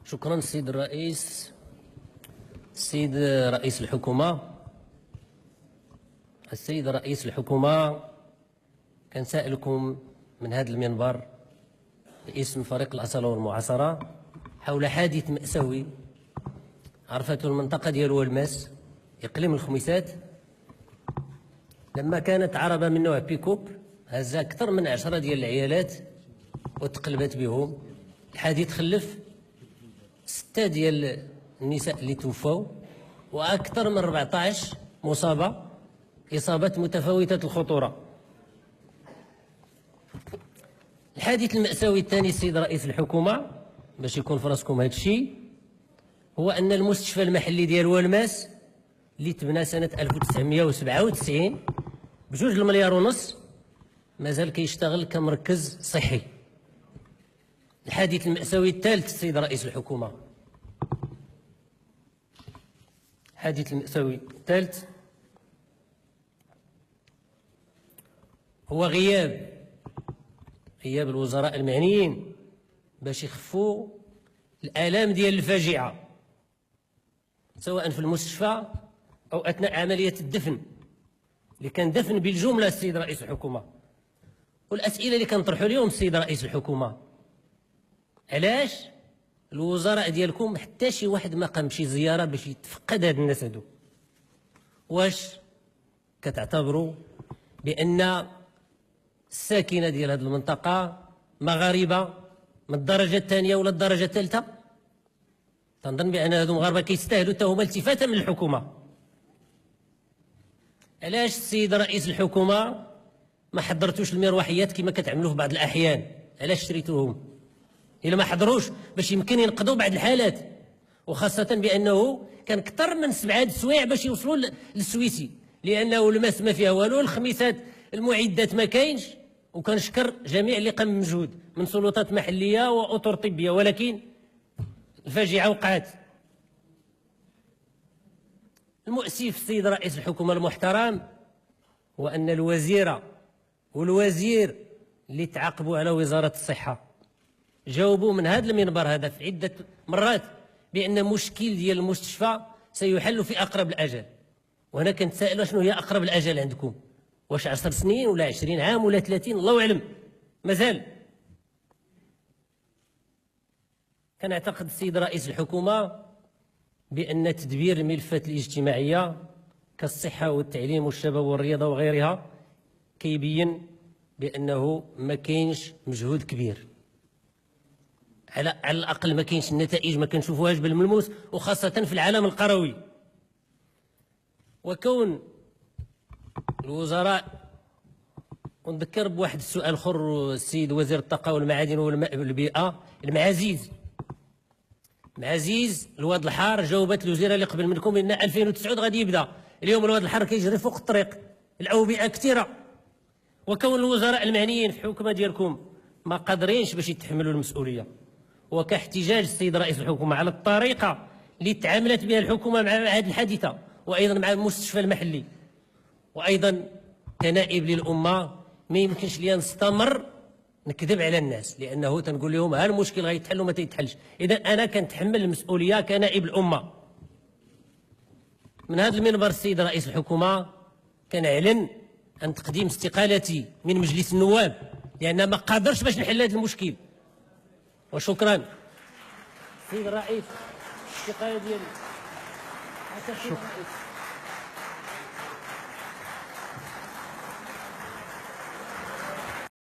شكرا السيد الرئيس. السيد رئيس الحكومة، السيد رئيس الحكومة، كنسائلكم من هذا المنبر باسم فريق الأصالة والمعاصرة حول حادث مأساوي عرفته المنطقة ديال والماس إقليم الخميسات، لما كانت عربة من نوع بيكوب هزا أكثر من 10 ديال العيالات وتقلبت بهم. الحادث خلف 6 ديال النساء اللي توفوا وأكثر من 14 مصابة إصابات متفاوتة الخطورة. الحادث المأساوي الثاني السيد رئيس الحكومة باش يكون في راسكم هذا الشيء، هو أن المستشفى المحلي ديال والماس اللي تبنى سنة 1997 ب2 مليار ونص مازال كيشتغل كمركز صحي. الحادث المأساوي الثالث السيد رئيس الحكومة، الحادث المأساوي الثالث هو غياب الوزراء المعنيين باش يخفوا الآلام ديال الفاجعة سواء في المستشفى أو أثناء عملية الدفن اللي كان دفن بالجملة السيد رئيس الحكومة. والأسئلة اللي كنطرحوا اليوم السيد رئيس الحكومة، علاش الوزراء ديالكم حتى شي واحد ما قام بشي زيارة باش يتفقد هاد الناس هادو؟ واش كتعتبروا بأن الساكنة ديال هاد المنطقة مغاربة من الدرجة الثانية ولا الدرجة الثالثة؟ تنظن بأن هادو مغاربة كيستاهلوا حتى هما التفاتة من الحكومة. علاش السيد رئيس الحكومة ما حضرتوش المروحيات كما كتعملوا في بعض الأحيان؟ علاش شريتوهم؟ إلا ما حضروش باش يمكن ينقذوا بعض الحالات، وخاصة بأنه كان أكثر من 7 السوايع باش يوصلوا للسويسي، لأنه الماس ما فيها والو، الخميسات المعدات ما كاينش. وكنشكر جميع اللي قام بمجهود من سلطات محلية وأطر طبية، ولكن الفاجعة وقعت. المؤسف السيد رئيس الحكومة المحترم هو أن الوزيرة والوزير اللي تعاقبوا على وزارة الصحة جاوبوا من هذا المنبر هذا في عدة مرات بأن مشكل ديال المستشفى سيحل في أقرب الأجل. وهنا كنتسائل شنو هي أقرب الأجل عندكم؟ واش 10 سنين ولا 20 عام ولا 30؟ الله أعلم. مازال كنعتقد السيد رئيس الحكومة بأن تدبير الملفات الاجتماعية كالصحة والتعليم والشباب والرياضة وغيرها كيبين بأنه ما كاينش مجهود كبير، على الأقل ما كاينش النتائج، ما كنشوفوهاش بالملموس، وخاصة في العالم القروي. وكون الوزراء، ونذكر بواحد السؤال اخر السيد وزير الطاقه والمعادن والماء والبيئه، المعازيز الواد الحار جاوبت الوزيره اللي قبل منكم ان 2009 غادي يبدا. اليوم الواد الحار كيجري فوق الطريق، الاوبئه كثيره. وكون الوزراء المعنيين في الحكومه ديالكم ما قادرينش باش يتحملوا المسؤوليه، وكاحتجاج السيد رئيس الحكومه على الطريقه اللي تعاملت بها الحكومه مع هذه الحادثه، وايضا مع المستشفى المحلي، وايضا كنائب للامه ما يمكنش لي نستمر نكذب على الناس، لانه تنقول لهم ها المشكل غيتحل وما تيتحلش. اذا انا كنتحمل المسؤوليه كنائب الامه. من هذا المنبر السيد رئيس الحكومه كنعلن عن تقديم استقالتي من مجلس النواب، لان ما قادرش باش نحل هذا المشكل. وشكرا سيد الرئيس، الاستقاله ديالي. شكرا.